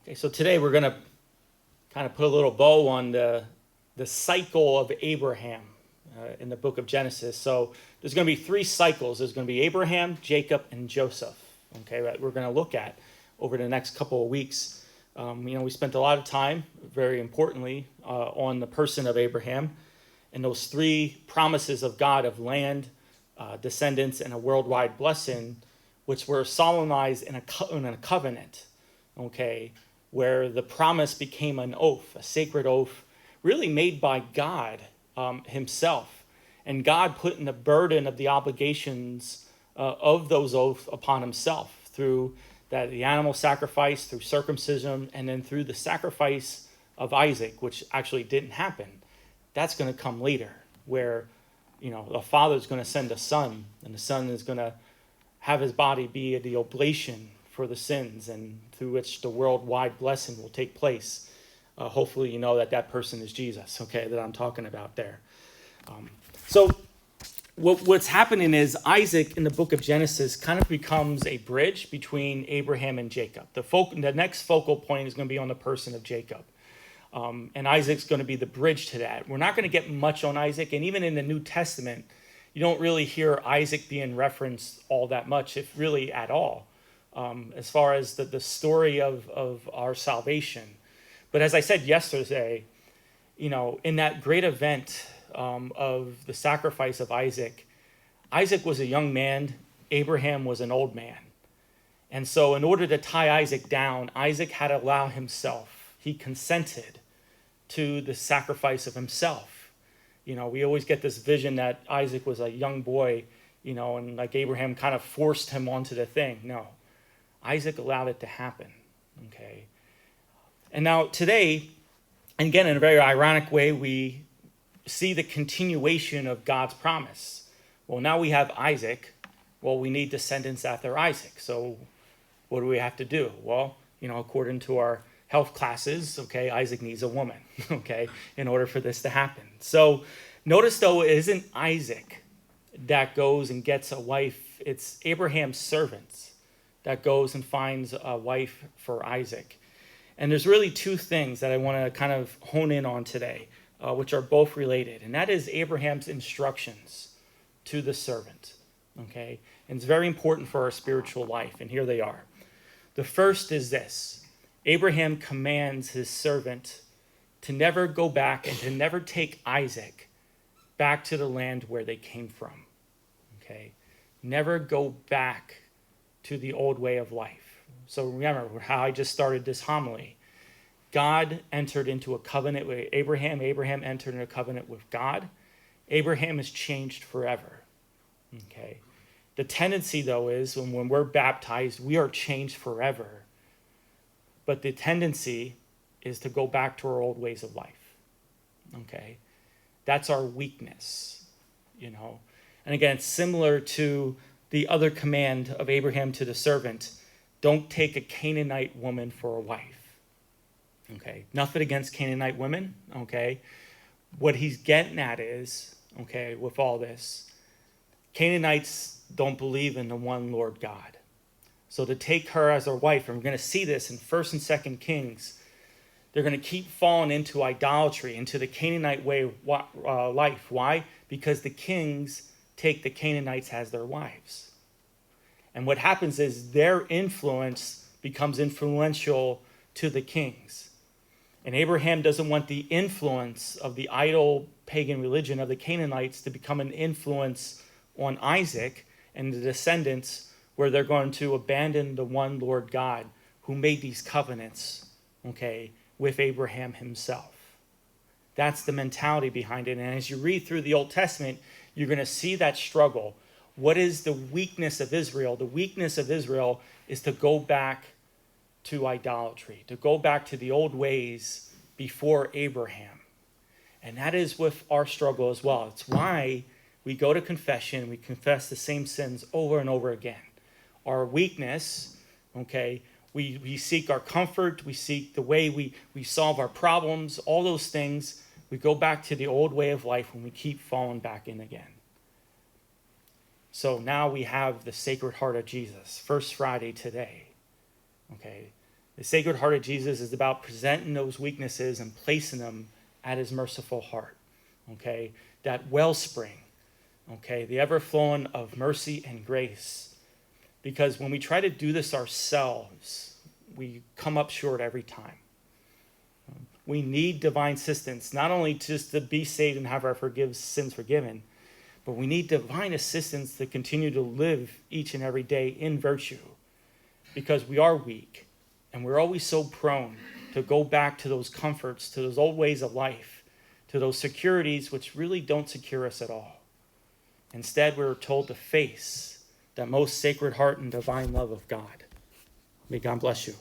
Okay, so today we're going to kind of put a little bow on the cycle of Abraham in the book of Genesis. So there's going to be three cycles. There's going to be Abraham, Jacob, and Joseph. Okay, that we're going to look at over the next couple of weeks. We spent a lot of time, very importantly, on the person of Abraham and those three promises of God of land, descendants, and a worldwide blessing, which were solemnized in a covenant. Okay, where the promise became an oath, a sacred oath, really made by God himself. And God putting the burden of the obligations of those oaths upon himself through the animal sacrifice, through circumcision, and then through the sacrifice of Isaac, which actually didn't happen. That's going to come later, where the father is going to send a son, and the son is going to have his body be the oblation for the sins, and through which the worldwide blessing will take place. Hopefully you know that person is Jesus, okay, that I'm talking about there. So what's happening is Isaac in the book of Genesis kind of becomes a bridge between Abraham and Jacob. The next focal point is going to be on the person of Jacob. And Isaac's going to be the bridge to that. We're not going to get much on Isaac, and even in the New Testament, you don't really hear Isaac being referenced all that much, if really at all, as far as the story of our salvation. But as I said yesterday, in that great event of the sacrifice of Isaac, Isaac was a young man, Abraham was an old man. And so in order to tie Isaac down, Isaac had to allow himself. He consented to the sacrifice of himself. We always get this vision that Isaac was a young boy, and like Abraham kind of forced him onto the thing. No, Isaac allowed it to happen, okay? And now today, and again, in a very ironic way, we see the continuation of God's promise. Well, now we have Isaac. Well, we need descendants after Isaac. So what do we have to do? Well, according to our health classes, okay, Isaac needs a woman, okay, in order for this to happen. So notice, though, it isn't Isaac that goes and gets a wife. It's Abraham's servants that goes and finds a wife for Isaac. And there's really two things that I want to kind of hone in on today, which are both related. And that is Abraham's instructions to the servant, okay? And it's very important for our spiritual life, and here they are. The first is this. Abraham commands his servant to never go back and to never take Isaac back to the land where they came from, okay? Never go back to the old way of life. So remember how I just started this homily. God entered into a covenant with Abraham. Abraham entered into a covenant with God. Abraham is changed forever, okay? The tendency, though, is when we're baptized, we are changed forever. But the tendency is to go back to our old ways of life, okay? That's our weakness, And again, it's similar to the other command of Abraham to the servant. Don't take a Canaanite woman for a wife, okay? Nothing against Canaanite women, okay? What he's getting at is, okay, with all this, Canaanites don't believe in the one Lord God. So to take her as their wife, and we're going to see this in 1st and 2nd Kings, they're going to keep falling into idolatry, into the Canaanite way of life. Why? Because the kings take the Canaanites as their wives. And what happens is their influence becomes influential to the kings. And Abraham doesn't want the influence of the idol pagan religion of the Canaanites to become an influence on Isaac and the descendants, where they're going to abandon the one Lord God who made these covenants, okay, with Abraham himself. That's the mentality behind it. And as you read through the Old Testament, you're going to see that struggle. What is the weakness of Israel? The weakness of Israel is to go back to idolatry, to go back to the old ways before Abraham. And that is with our struggle as well. It's why we go to confession, we confess the same sins over and over again. Our weakness, okay, we seek our comfort, we seek the way we solve our problems, all those things. We go back to the old way of life when we keep falling back in again. So now we have the Sacred Heart of Jesus, First Friday today, okay? The Sacred Heart of Jesus is about presenting those weaknesses and placing them at his merciful heart. Okay? That wellspring. Okay? The ever-flowing of mercy and grace. Because when we try to do this ourselves, we come up short every time. We need divine assistance, not only just to be saved and have our sins forgiven, but we need divine assistance to continue to live each and every day in virtue, because we are weak and we're always so prone to go back to those comforts, to those old ways of life, to those securities which really don't secure us at all. Instead, we're told to face that most sacred heart and divine love of God. May God bless you.